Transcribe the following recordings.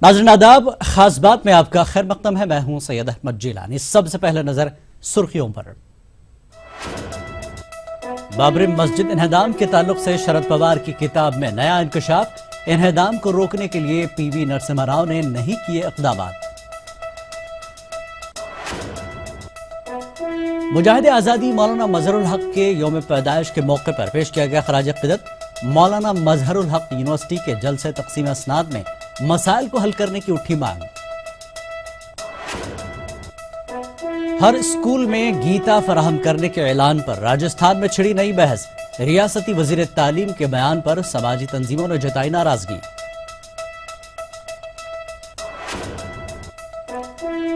नाज़रीन आदाब, खास बात में आपका खैर मकदम है। मैं हूं सैयद अहमद जिलानी। सबसे पहले नजर सुर्खियों पर। बाबरी मस्जिद इन्हदाम के ताल्लुक से शरद पवार की किताब में नया इंकशाफ। इन्हदाम को रोकने के लिए पीवी नरसिम्हा राव ने नहीं किए इक़दाम। मुजाहिद आज़ादी मौलाना मजहरुल हक के यौम पैदाइश के मौके पर पेश किया गया खराज अक़ीदत। मौलाना मजहरुल हक यूनिवर्सिटी के जलसे तक़सीम असनाद में मसाइल को हल करने की उठी मांग। हर स्कूल में गीता फराहम करने के ऐलान पर राजस्थान में छिड़ी नई बहस। रियासती वजीर तालीम के बयान पर समाजी तंजीमों ने जताई नाराजगी।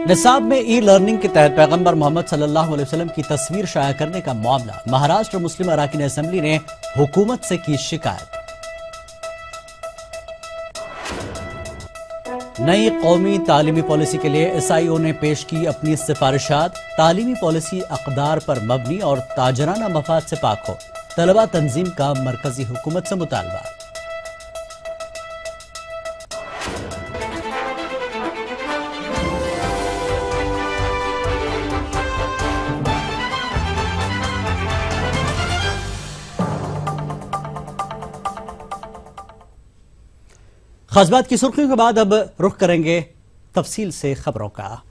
निसाब में ई लर्निंग के तहत पैगंबर मोहम्मद सल्लल्लाहु अलैहि वसल्लम की तस्वीर शाया करने का मामला। महाराष्ट्र मुस्लिम अराकीन असेंबली ने हुकूमत से की शिकायत। नई कौमी तालीमी पॉलिसी के लिए SIO ने पेश की अपनी सिफारिशात। तालीमी पॉलिसी अक़दार पर मबनी और ताजराना मफाद से पाक हो। तलबा तंजीम का मरकजी हुकूमत से मुतालबा। खास बात की सुर्खियों के बाद अब रुख करेंगे तफसील से खबरों का।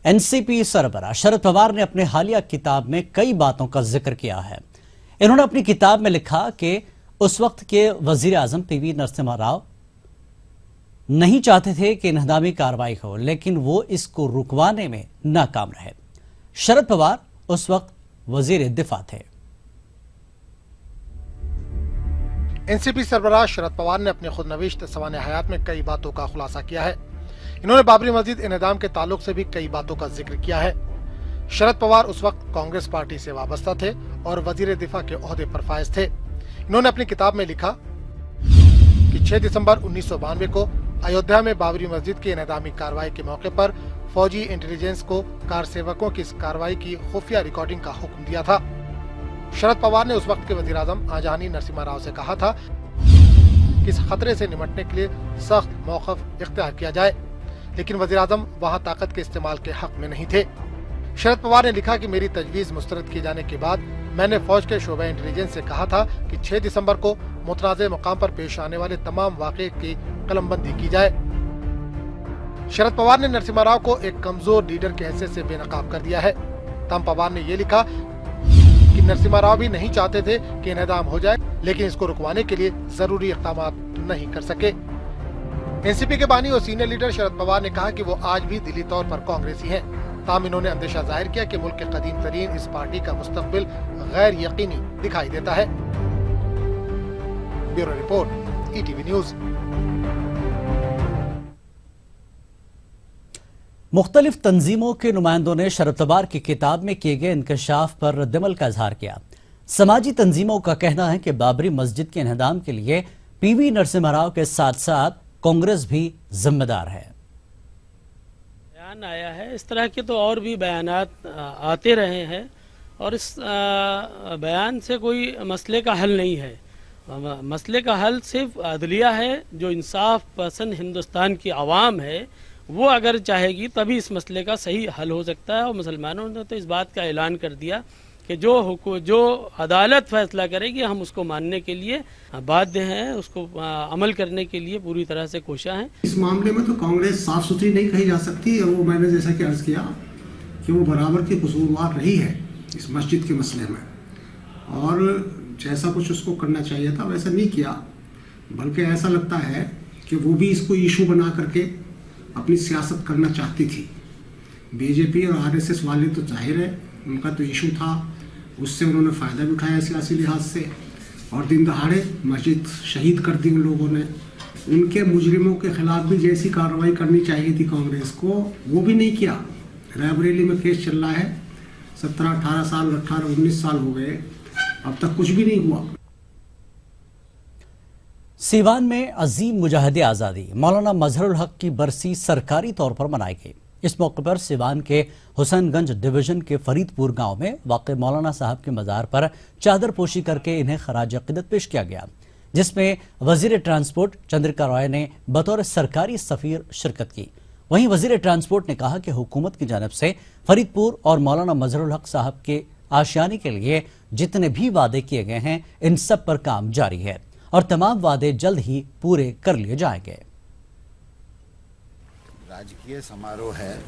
NCP सरबराह शरद पवार ने अपने हालिया किताब में कई बातों का जिक्र किया है। इन्होंने अपनी किताब में लिखा कि उस वक्त के वजीर आजम PV नरसिम्हा राव नहीं चाहते थे कि इन्हदामी कार्रवाई हो, लेकिन वो इसको रुकवाने में नाकाम रहे। शरद पवार उस वक्त वजीर दिफा थे। NCP सरबराह शरद पवार ने अपने खुद नविश्त सवाने हयात में कई बातों का खुलासा किया है। इन्होंने बाबरी मस्जिद इन्हदाम के ताल्लुक से भी कई बातों का जिक्र किया है। शरद पवार उस वक्त कांग्रेस पार्टी से वाबस्ता थे और वजीर दिफा के ओहदे पर फायज थे। इन्होंने अपनी किताब में लिखा कि 6 दिसंबर 1992 को अयोध्या में बाबरी मस्जिद की इन्हदामी कार्रवाई के मौके पर फौजी इंटेलिजेंस को कारसेवकों की इस कार्रवाई की खुफिया रिकॉर्डिंग का हुक्म दिया था। शरद पवार ने उस वक्त के वजीर आजम आजहानी नरसिम्हा राव से कहा था कि इस खतरे से निपटने के लिए सख्त मौक़िफ़ इख्तियार किया जाए, लेकिन वजीर आजम वहाँ ताकत के इस्तेमाल के हक में नहीं थे। शरद पवार ने लिखा कि मेरी तजवीज़ मुस्तरद किए जाने के बाद मैंने फौज के शोबा इंटेलिजेंस से कहा था कि 6 दिसंबर को मुतनाज़े मकाम पर पेश आने वाले तमाम वाक़े की कलमबंदी की जाए। शरद पवार ने नरसिम्हा राव को एक कमजोर लीडर के हैसियत से बेनकाब कर दिया है। तम पवार ने ये लिखा कि नरसिम्हा राव भी नहीं चाहते थे कि इन्हदाम हो जाए, लेकिन इसको रुकवाने के लिए जरूरी इक़दाम नहीं कर सके। NCP के बानी और सीनियर लीडर शरद पवार ने कहा कि वो आज भी दिली तौर पर कांग्रेसी हैं। ताहम इन्होंने अंदेशा जाहिर किया कि मुल्क के कदीम तरीन इस पार्टी का मुस्तकबिल गैर यकीनी दिखाई देता है। Bureau report, ETV news. मुख्तलिफ तंजीमों के नुमाइंदों ने शरद पवार की किताब में किए गए इंकशाफ पर रद्दमल का इजहार किया। समाजी तंजीमों का कहना है कि बाबरी मस्जिद के इन्हदाम के लिए PV नरसिम्हा राव के साथ साथ कांग्रेस भी जिम्मेदार है। बयान आया है, इस तरह के तो और भी बयानात आते रहे हैं और इस बयान से कोई मसले का हल नहीं है। मसले का हल सिर्फ अदलिया है। जो इंसाफ पसंद हिंदुस्तान की आवाम है वो अगर चाहेगी तभी इस मसले का सही हल हो सकता है। और मुसलमानों ने तो इस बात का ऐलान कर दिया कि जो अदालत फैसला करेगी हम उसको मानने के लिए बाध्य हैं, उसको अमल करने के लिए पूरी तरह से कोशिश हैं। इस मामले में तो कांग्रेस साफ सुथरी नहीं कही जा सकती। वो मैंने जैसा कि अर्ज किया कि वो बराबर की कसूरवार रही है इस मस्जिद के मसले में, और जैसा कुछ उसको करना चाहिए था वैसा नहीं किया, बल्कि ऐसा लगता है कि वो भी इसको इशू बना करके अपनी सियासत करना चाहती थी। BJP और RSS वाले तो जाहिर है उनका तो इशू था, उससे उन्होंने फ़ायदा भी उठाया सियासी लिहाज से, और दिन दहाड़े मस्जिद शहीद कर दी उन लोगों ने। उनके मुजरिमों के खिलाफ भी जैसी कार्रवाई करनी चाहिए थी कांग्रेस को, वो भी नहीं किया। रायबरेली में केस चल रहा है, 17-18 साल 18-19 साल हो गए, अब तक कुछ भी नहीं हुआ। सीवान में अजीम मुजाहिद आज़ादी मौलाना मजहरुल हक की बरसी सरकारी तौर पर मनाई गई। इस मौके पर सिवान के हुसैनगंज डिवीजन के फरीदपुर गांव में वाक़ मौलाना साहब के मज़ार पर चादर पोशी करके इन्हें खराज अक़ीदत पेश किया गया, जिसमें वजीर ट्रांसपोर्ट चंद्रिका रॉय ने बतौर सरकारी सफीर शिरकत की। वहीं वजीर ट्रांसपोर्ट ने कहा कि हुकूमत की जानिब से फरीदपुर और मौलाना मजहरुल हक साहब के आशियाने के लिए जितने भी वादे किए गए हैं, इन सब पर काम जारी है और तमाम वादे जल्द ही पूरे कर लिए जाएंगे। राजकीय समारोह है,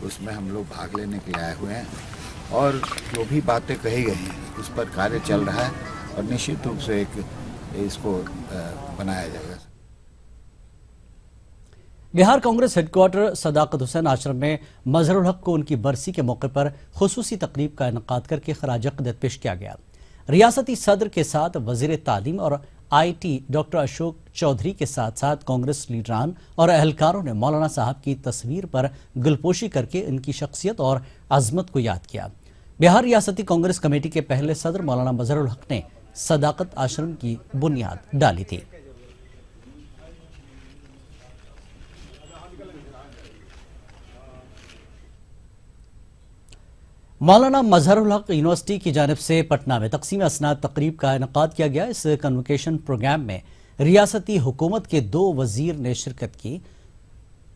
उसमें हम लोग भाग लेने के लिए आए हुए हैं और जो भी बातें कही गई हैं उस पर कार्य चल रहा है और निश्चित रूप से इसको बनाया जाएगा। बिहार कांग्रेस हेडक्वार्टर सदाकत हुसैन आश्रम में मजहरुल हक को उनकी बरसी के मौके पर खुसूसी तकरीब का इनेकाद करके खराज अक़ीदत पेश किया गया। रियासती सदर के साथ वजीर तालीम और IT डॉक्टर अशोक चौधरी के साथ साथ कांग्रेस लीडरान और अहलकारों ने मौलाना साहब की तस्वीर पर गुलपोशी करके इनकी शख्सियत और अजमत को याद किया। बिहार रियासती कांग्रेस कमेटी के पहले सदर मौलाना मजहरुल हक ने सदाकत आश्रम की बुनियाद डाली थी। मौलाना मजहरुल हक यूनिवर्सिटी की जानिब से पटना में तकसीम असनाद तकरीब का इनेकाद किया गया। इस कन्वोकेशन प्रोग्राम में रियासती हुकूमत के 2 वजीर ने शिरकत की।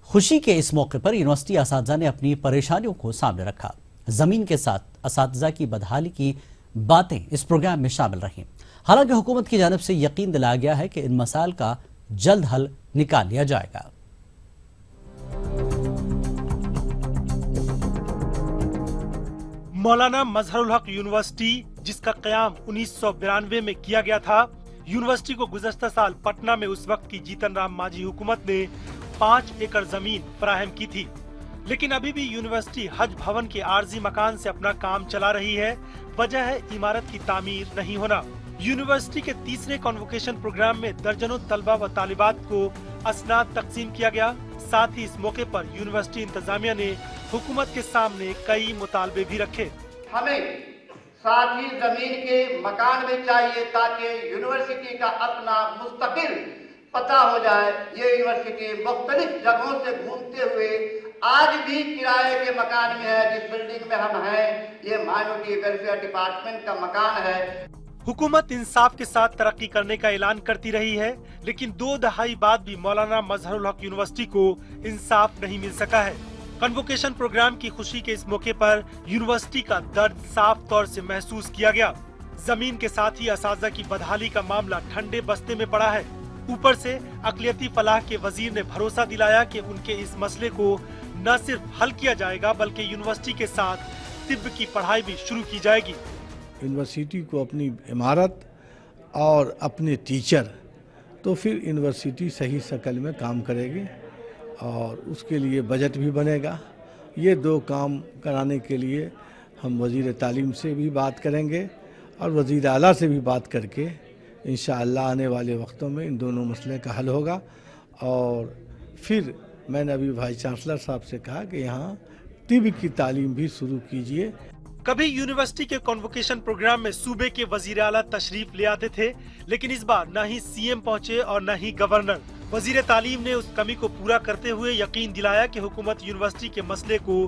खुशी के इस मौके पर यूनिवर्सिटी असातिज़ा ने अपनी परेशानियों को सामने रखा। जमीन के साथ असातिज़ा की बदहाली की बातें इस प्रोग्राम में शामिल रहीं। हालांकि हुकूमत की जानिब से यकीन दिलाया गया है कि इन मसाइल का जल्द हल निकाल लिया जाएगा। मौलाना मजहरुल हक यूनिवर्सिटी, जिसका क़याम 1992 में किया गया था, यूनिवर्सिटी को गुज़श्ता साल पटना में उस वक्त की जीतन राम मांझी हुकूमत ने 5 एकड़ जमीन फराहम की थी। लेकिन अभी भी यूनिवर्सिटी हज भवन के आर्जी मकान से अपना काम चला रही है। वजह है इमारत की तामीर नहीं होना। यूनिवर्सिटी के तीसरे कॉन्वोकेशन प्रोग्राम में दर्जनों तलबा व तालिबात को असनाद तकसीम किया गया। साथ ही इस मौके पर यूनिवर्सिटी इंतजामिया ने हुकूमत के सामने कई मुतालबे भी रखे। हमें साथ ही जमीन के मकान भी चाहिए ताकि यूनिवर्सिटी का अपना मुस्तकिल पता हो जाए। ये यूनिवर्सिटी मुख्तलिफ जगहों से घूमते हुए आज भी किराए के मकान में है। जिस बिल्डिंग में हम हैं, ये माइनॉरिटी वेलफेयर डिपार्टमेंट का मकान है। हुकूमत इंसाफ के साथ तरक्की करने का ऐलान करती रही है, लेकिन 2 दहाई बाद भी मौलाना मजहरुल हक यूनिवर्सिटी को इंसाफ नहीं मिल सका है। कन्वोकेशन प्रोग्राम की खुशी के इस मौके पर यूनिवर्सिटी का दर्द साफ तौर से महसूस किया गया। जमीन के साथ ही असातिज़ा की बदहाली का मामला ठंडे बस्ते में पड़ा है। ऊपर से अक़लियती फलाह के वजीर ने भरोसा दिलाया कि उनके इस मसले को न सिर्फ हल किया जाएगा बल्कि यूनिवर्सिटी के साथ तिब्ब की पढ़ाई भी शुरू की जाएगी। यूनिवर्सिटी को अपनी इमारत और अपने टीचर, तो फिर यूनिवर्सिटी सही शक्ल में काम करेगी और उसके लिए बजट भी बनेगा। ये 2 काम कराने के लिए हम वज़ीर तालीम से भी बात करेंगे और वज़ीर आला से भी बात करके इंशाअल्लाह आने वाले वक्तों में इन दोनों मसले का हल होगा। और फिर मैंने अभी वाइस चांसलर साहब से कहा कि यहाँ तिब्ब की तालीम भी शुरू कीजिए। कभी यूनिवर्सिटी के कॉन्वोकेशन प्रोग्राम में सूबे के वजीर आला तशरीफ ले आते थे, लेकिन इस बार न ही CM पहुंचे और न ही गवर्नर। वजीर तालीम ने उस कमी को पूरा करते हुए यकीन दिलाया कि हुकूमत यूनिवर्सिटी के मसले को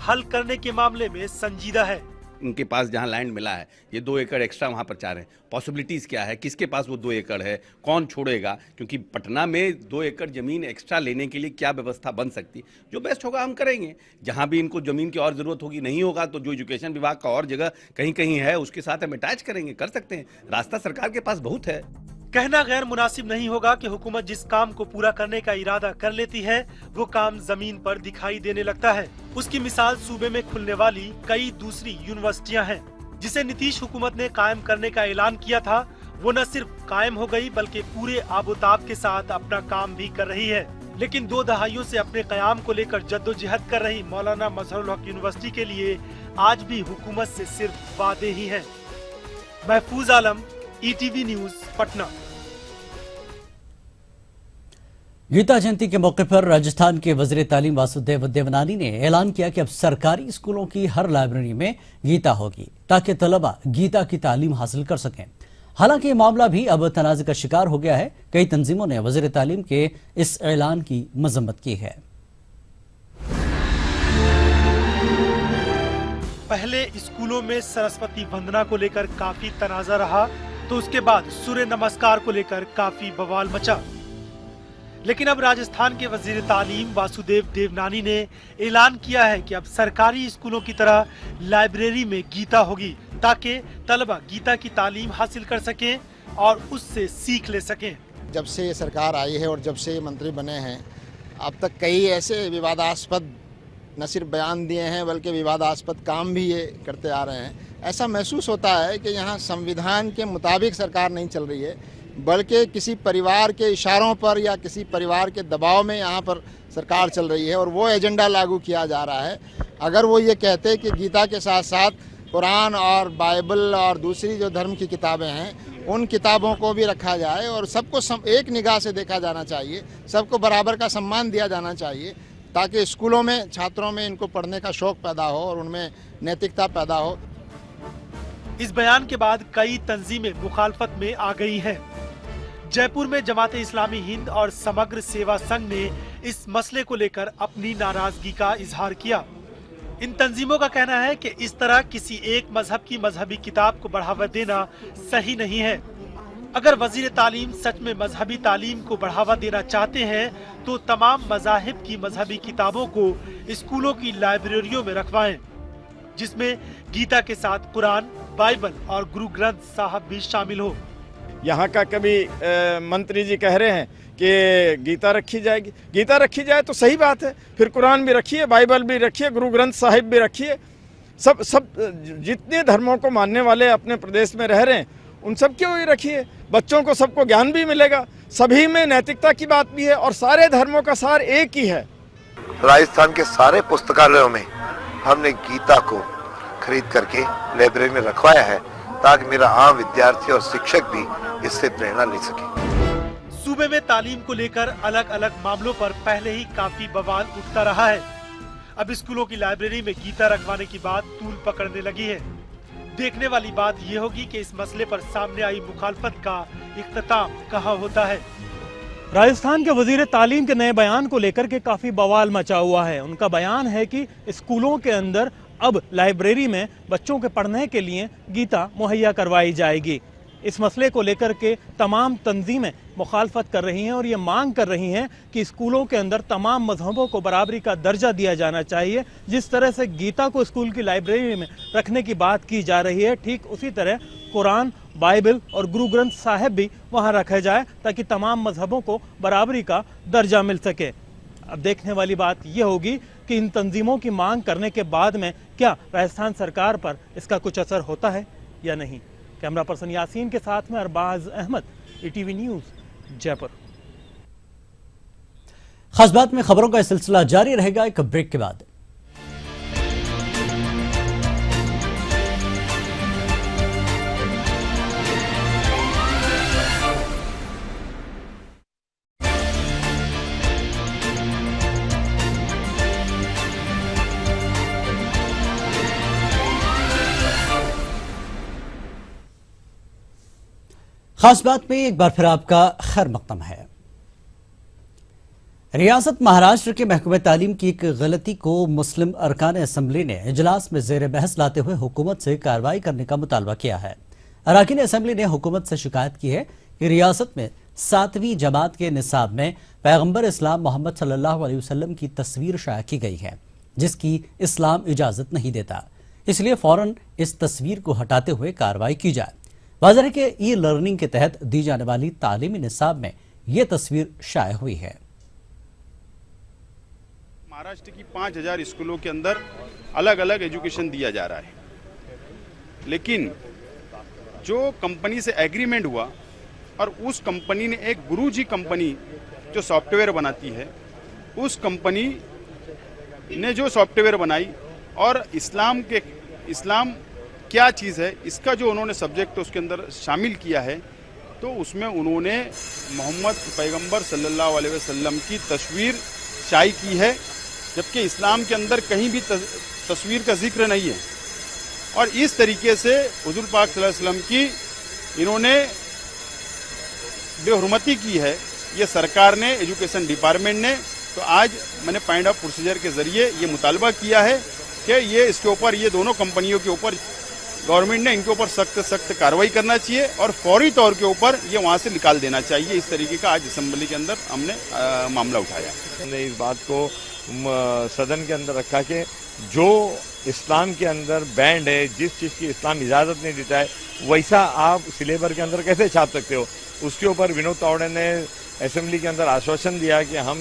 हल करने के मामले में संजीदा है। उनके पास जहां लैंड मिला है, ये 2 एकड़ एक्स्ट्रा वहां पर चाह रहे हैं। पॉसिबिलिटीज क्या है, किसके पास वो 2 एकड़ है, कौन छोड़ेगा? क्योंकि पटना में 2 एकड़ जमीन एक्स्ट्रा लेने के लिए क्या व्यवस्था बन सकती, जो बेस्ट होगा हम करेंगे। जहां भी इनको जमीन की और जरूरत होगी, नहीं होगा तो जो एजुकेशन विभाग का और जगह कहीं कहीं है उसके साथ हम अटैच करेंगे, कर सकते हैं। रास्ता सरकार के पास बहुत है। कहना गैर मुनासिब नहीं होगा कि हुकूमत जिस काम को पूरा करने का इरादा कर लेती है वो काम जमीन पर दिखाई देने लगता है। उसकी मिसाल सूबे में खुलने वाली कई दूसरी यूनिवर्सिटियां हैं, जिसे नीतीश हुकूमत ने कायम करने का ऐलान किया था। वो न सिर्फ कायम हो गई बल्कि पूरे आबोताब के साथ अपना काम भी कर रही है। लेकिन 2 दहाइयों से अपने कयाम को लेकर जद्दोजहद कर रही मौलाना मजहरुल हक यूनिवर्सिटी के लिए आज भी हुकूमत से सिर्फ वादे ही हैं। महफूज आलम, ETV न्यूज, पटना। गीता जयंती के मौके पर राजस्थान के वजीर तालीम वासुदेव देवनानी ने ऐलान किया कि अब सरकारी स्कूलों की हर लाइब्रेरी में गीता होगी ताकि तलबा गीता की तालीम हासिल कर सकें। हालांकि ये मामला भी अब तनाज़े का शिकार हो गया है। कई तंजीमों ने वजीर तालीम के इस ऐलान की मजम्मत की है। पहले स्कूलों में सरस्वती वंदना को लेकर काफी तनाजा रहा। तो उसके बाद सूर्य नमस्कार को लेकर काफी बवाल मचा। लेकिन अब राजस्थान के वजीर तालीम वासुदेव देवनानी ने ऐलान किया है कि अब सरकारी स्कूलों की तरह लाइब्रेरी में गीता होगी, ताकि तलबा गीता की तालीम हासिल कर सकें और उससे सीख ले सकें। जब से ये सरकार आई है और जब से ये मंत्री बने हैं, अब तक कई ऐसे विवादास्पद न सिर्फ बयान दिए हैं बल्कि विवादास्पद काम भी ये करते आ रहे हैं। ऐसा महसूस होता है कि यहाँ संविधान के मुताबिक सरकार नहीं चल रही है, बल्कि किसी परिवार के इशारों पर या किसी परिवार के दबाव में यहाँ पर सरकार चल रही है और वो एजेंडा लागू किया जा रहा है। अगर वो ये कहते कि गीता के साथ साथ कुरान और बाइबल और दूसरी जो धर्म की किताबें हैं उन किताबों को भी रखा जाए और सबको एक निगाह से देखा जाना चाहिए, सबको बराबर का सम्मान दिया जाना चाहिए, ताकि स्कूलों में छात्रों में इनको पढ़ने का शौक पैदा हो और उनमें नैतिकता पैदा हो। इस बयान के बाद कई तंजीमें मुखालफत में आ गई हैं। जयपुर में जमात इस्लामी हिंद और समग्र सेवा संघ ने इस मसले को लेकर अपनी नाराजगी का इजहार किया। इन तंजीमों का कहना है कि इस तरह किसी एक मजहब की मजहबी किताब को बढ़ावा देना सही नहीं है। अगर वजीर तालीम सच में मजहबी तालीम को बढ़ावा देना चाहते हैं तो तमाम मजाहिब की मजहबी किताबों को स्कूलों की लाइब्रेरियों में रखवाएं, जिसमें गीता के साथ कुरान, बाइबल और गुरु ग्रंथ साहब भी शामिल हो। यहाँ का कभी मंत्री जी कह रहे हैं कि गीता रखी जाएगी, गीता रखी जाए तो सही बात है, फिर कुरान भी रखिए, बाइबल भी रखिए, गुरु ग्रंथ साहिब भी रखिए। सब जितने धर्मों को मानने वाले अपने प्रदेश में रह रहे हैं उन सब के वही रखिए। बच्चों को सबको ज्ञान भी मिलेगा, सभी में नैतिकता की बात भी है और सारे धर्मों का सार एक ही है। राजस्थान के सारे पुस्तकालयों में हमने गीता को खरीद करके लाइब्रेरी में रखवाया है, ताकि मेरा आम विद्यार्थी और शिक्षक भी इससे प्रेरणा ले सके। सूबे में तालीम को लेकर अलग अलग मामलों पर पहले ही काफी बवाल उठता रहा है। अब स्कूलों की लाइब्रेरी में गीता रखवाने की बात तूल पकड़ने लगी है। देखने वाली बात ये होगी कि इस मसले पर सामने आई मुखालफत का इख्तिताम कहाँ होता है। राजस्थान के वजीर तालीम के नए बयान को लेकर के काफी बवाल मचा हुआ है। उनका बयान है कि स्कूलों के अंदर अब लाइब्रेरी में बच्चों के पढ़ने के लिए गीता मुहैया करवाई जाएगी। इस मसले को लेकर के तमाम तंजीमें मुखालफत कर रही हैं और ये मांग कर रही हैं कि स्कूलों के अंदर तमाम मजहबों को बराबरी का दर्जा दिया जाना चाहिए। जिस तरह से गीता को स्कूल की लाइब्रेरी में रखने की बात की जा रही है, ठीक उसी तरह कुरान, बाइबल और गुरु ग्रंथ साहिब भी वहाँ रखा जाए, ताकि तमाम मजहबों को बराबरी का दर्जा मिल सके। अब देखने वाली बात यह होगी कि इन तंजीमों की मांग करने के बाद में क्या राजस्थान सरकार पर इसका कुछ असर होता है या नहीं। कैमरा पर्सन यासीन के साथ में अरबाज अहमद, ईटीवी न्यूज़, जयपुर। खास बात में खबरों का सिलसिला जारी रहेगा एक ब्रेक के बाद। खास बात में एक बार फिर आपका खैर मकदम है। रियासत महाराष्ट्र के महकमे तालीम की एक गलती को मुस्लिम अरकान असम्बली ने इजलास में जेर बहस लाते हुए हुकूमत से कार्रवाई करने का मुतालबा किया है। अरकान असम्बली ने हुकूमत से शिकायत की है कि रियासत में 7वीं जमात के निसाब में पैगंबर इस्लाम मोहम्मद सल्लल्लाहु अलैहि वसल्लम की तस्वीर शाया की गई है, जिसकी इस्लाम इजाजत नहीं देता। इसलिए फौरन इस तस्वीर को हटाते हुए कार्रवाई की जाए। वाज़ेह है कि ई लर्निंग के तहत दी जाने वाली तालीमी निसाब में यह तस्वीर शाया हुई है। महाराष्ट्र की 5000 स्कूलों के अंदर अलग अलग एजुकेशन दिया जा रहा है, लेकिन जो कंपनी से एग्रीमेंट हुआ और उस कंपनी ने एक गुरुजी कंपनी जो सॉफ्टवेयर बनाती है, उस कंपनी ने जो सॉफ्टवेयर बनाई और इस्लाम क्या चीज़ है इसका जो उन्होंने सब्जेक्ट उसके अंदर शामिल किया है, तो उसमें उन्होंने मोहम्मद पैगंबर सल्लल्लाहु अलैहि वसल्लम की तस्वीर शाई की है, जबकि इस्लाम के अंदर कहीं भी तस्वीर का जिक्र नहीं है। और इस तरीके से हुजूर पाक सल्लल्लाहु अलैहि वसल्लम की इन्होंने बेहुरमती की है, ये सरकार ने, एजुकेशन डिपार्टमेंट ने। तो आज मैंने पॉइंट ऑफ प्रोसीजर के जरिए ये मुतालबा किया है कि ये इसके ऊपर, ये दोनों कंपनियों के ऊपर गवर्नमेंट ने इनके ऊपर सख्त कार्रवाई करना चाहिए और फौरी तौर के ऊपर ये वहाँ से निकाल देना चाहिए। इस तरीके का आज असेंबली के अंदर हमने मामला उठाया। हमने इस बात को सदन के अंदर रखा कि जो इस्लाम के अंदर बैंड है, जिस चीज़ की इस्लाम इजाज़त नहीं देता है, वैसा आप सिलेबर के अंदर कैसे छाप सकते हो। उसके ऊपर विनोद तावड़े ने असेंबली के अंदर आश्वासन दिया कि हम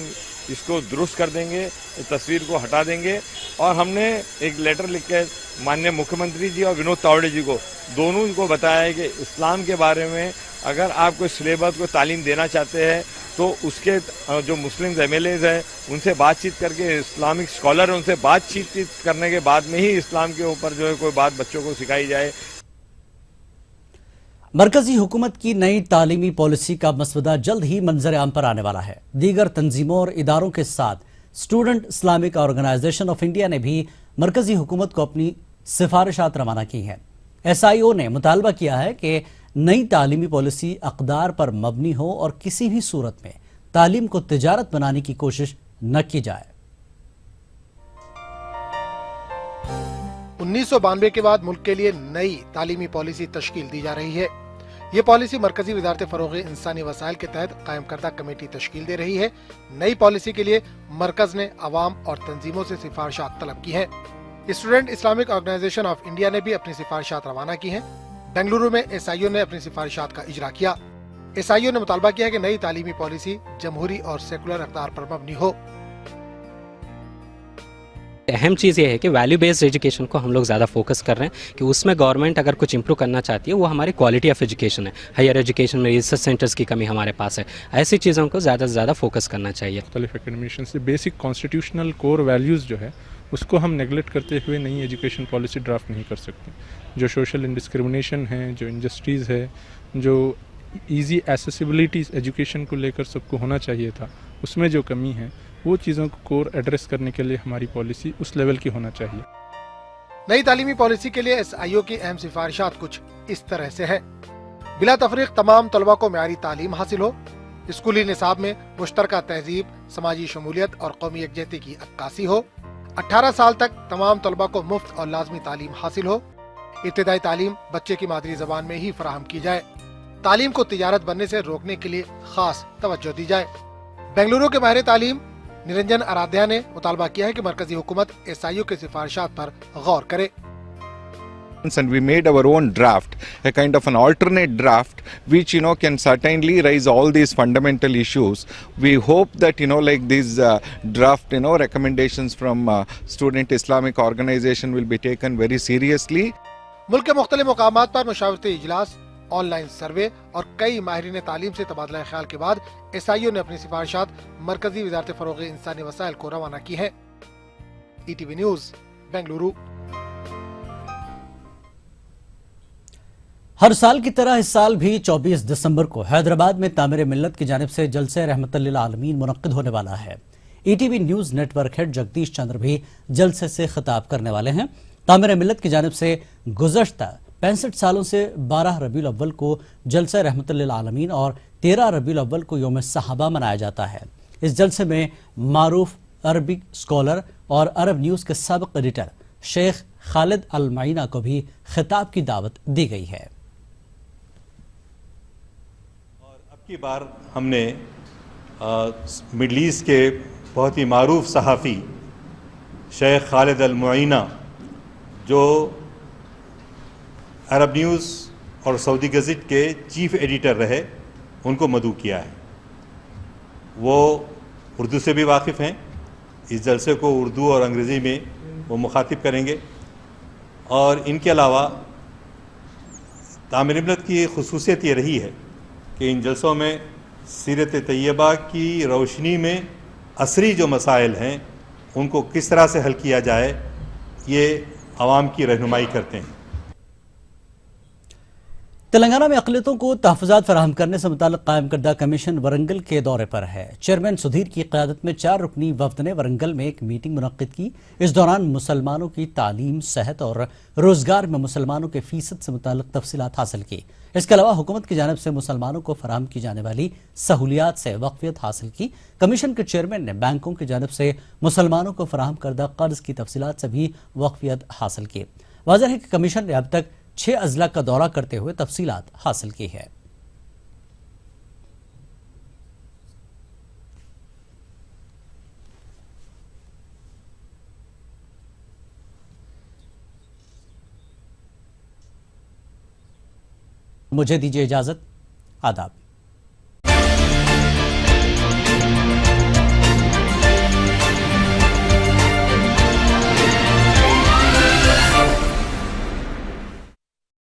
इसको दुरुस्त कर देंगे, तस्वीर को हटा देंगे। और हमने एक लेटर लिख के माननीय मुख्यमंत्री जी और विनोद तावड़े जी को दोनों को बताया है कि इस्लाम के बारे में अगर आप कोई सिलेबस को तालीम देना चाहते हैं तो उसके जो मुस्लिम MLAs हैं उनसे बातचीत करके, इस्लामिक स्कॉलर हैं उनसे बातचीत करने के बाद में ही इस्लाम के ऊपर जो है कोई बात बच्चों को सिखाई जाए। मरकजी हुकूमत की नई तालीमी पॉलिसी का मसवदा जल्द ही मंजर आम पर आने वाला है। दीगर तंजीमों और इदारों के साथ student Islamic organisation of India ने भी मरकजी हुकूमत को अपनी सिफारिशात रवाना की हैं। SIO ने मुतालबा किया है कि नई तालीमी पॉलिसी अक़दार पर मबनी हो और किसी भी सूरत में तालीम को तिजारत बनाने की कोशिश न की जाए। 1992 के बाद मुल्क के लिए नई तालीमी पॉलिसी तश्कील दी जा रही है। ये पॉलिसी मरकजी वजारत फ़रोग़ इंसानी वसाइल के तहत कायम करदा कमेटी तश्कील दे रही है। नई पॉलिसी के लिए मरकज ने अवाम और तंजीमों से सिफारिशात तलब की हैं। Student Islamic organisation of India ने भी अपनी सिफारिशात रवाना की हैं। बेंगलुरु में SIO ने अपनी सिफारिशात का इजरा किया। SIO ने मुतालबा किया कि नई तालीमी पॉलिसी जमहूरी और सेकुलर अक़दार पर मबनी हो। अहम चीज़ ये है कि वैल्यू बेस्ड एजुकेशन को हम लोग ज़्यादा फोकस कर रहे हैं कि उसमें गवर्नमेंट अगर कुछ इंप्रूव करना चाहती है वो हमारी क्वालिटी ऑफ एजुकेशन है। हायर एजुकेशन में रिसर्च सेंटर्स की कमी हमारे पास है। ऐसी चीज़ों को ज़्यादा से ज़्यादा फोकस करना चाहिए। मुख्तलिफ एकेडमिशियन से बेसिक कॉन्स्टिट्यूशनल कोर वैल्यूज़ जो है उसको हम नेगलेक्ट करते हुए नई एजुकेशन पॉलिसी ड्राफ्ट नहीं कर सकते। जो सोशल इंडिस्क्रिमिनेशन है, जो इंडस्ट्रीज़ है, जो ईजी एसेसिबिलिटी एजुकेशन को लेकर सबको होना चाहिए था, उसमें जो कमी है वो चीज़ों को कोर एड्रेस करने के लिए हमारी पॉलिसी उस लेवल की होना चाहिए। नई तालीमी पॉलिसी के लिए SIO की अहम सिफारिशात कुछ इस तरह से है। बिला तफरीक तमाम तलबा को म्यारी तालीम हासिल हो। स्कूली निसाब में मुश्तरका तहजीब, समाजी शमूलियत और कौमी यकजहती की अक्कासी हो। 18 साल तक तमाम तलबा को मुफ्त और लाजमी तालीम हासिल हो। इब्तिदाई तालीम बच्चे की मादरी जबान में ही फराहम की जाए। तालीम को तिजारत बनने से रोकने के लिए खास तवज्जो दी जाए। बेंगलुरु के माहिर तालीम निरंजन आराध्या ने मुतालबा किया है कि मरकजी हुकूमत SIO के सिफारिशात पर गौर करे। And we made our own draft, a kind of an alternate draft, which can certainly raise all these fundamental issues. We hope that like these draft recommendations from student Islamic organization will be taken very seriously. मुल्क के मुख्तलिफ मुकामात पर मुशावरती इजलास, online survey और कई माहिरीन तालीम से तबादला ख्याल के बाद SIO ने अपनी सिफारिशात मरकजी वजारत फ़रोग़ इंसानी वसाइल को रवाना की है। ETV news, Bengaluru. हर साल की तरह इस साल भी 24 दिसंबर को हैदराबाद में तामीर मिल्लत की जानिब से जलसे रहमतुल्लिल आलमीन मुनक्किद होने वाला है। ETV news network head Jagdish Chandra भी जलसे से खिताब करने वाले हैं। तामीर मिल्लत की जानिब से गुज़श्ता 65 सालों से 12 रबीउल अव्वल को जलसा रहमतुल्लिल आलमीन और 13 रबीउल अव्वल को यौम सहाबा मनाया जाता है। इस जलसे में मारूफ अरबिक स्कॉलर और अरब न्यूज़ के साबिक एडिटर शेख खालिद अल माइना को भी खिताब की दावत दी गई है। और अब की बार हमने मिडल ईस्ट के बहुत ही मारूफ सहाफ़ी शेख खालिद अल माइना जो अरब न्यूज़ और सऊदी गज़ट के चीफ एडिटर रहे, उनको मदऊ किया है। वो उर्दू से भी वाकिफ़ हैं। इस जलसे को उर्दू और अंग्रेज़ी में वो मुखातिब करेंगे। और इनके अलावा तामीर मिल्लत की ख़ुसूसियत ये रही है कि इन जलसों में सीरत तैयबा की रोशनी में असरी जो मसाइल हैं उनको किस तरह से हल किया जाए, ये आवाम की रहनुमाई करते हैं। तेलंगाना में अक़लियतों को तहफ़्फ़ुज़ात फ़राहम करने से मुताल्लिक़ कायम करदा कमीशन वरंगल के दौरे पर है। चेयरमैन सुधीर की क़यादत में 4 रुकनी वफ़द ने वरंगल में एक मीटिंग मुनक़्क़िद की। इस दौरान मुसलमानों की तालीम, सेहत और रोज़गार में मुसलमानों के फ़ीसद से मुताल्लिक़ तफ़सीलात हासिल की। इसके अलावा हुकूमत की जानिब से मुसलमानों को फराहम की जाने वाली सहूलियात से वाक़फ़ियत हासिल की। कमीशन के चेयरमैन ने बैंकों की जानिब से मुसलमानों को फराहम करदा कर्ज़ की तफ़सीलात से भी वाक़फ़ियत हासिल की। वाज़ेह है कि कमीशन ने अब तक 6 अजला का दौरा करते हुए तफसीलात हासिल की है। मुझे दीजिए इजाजत। आदाब।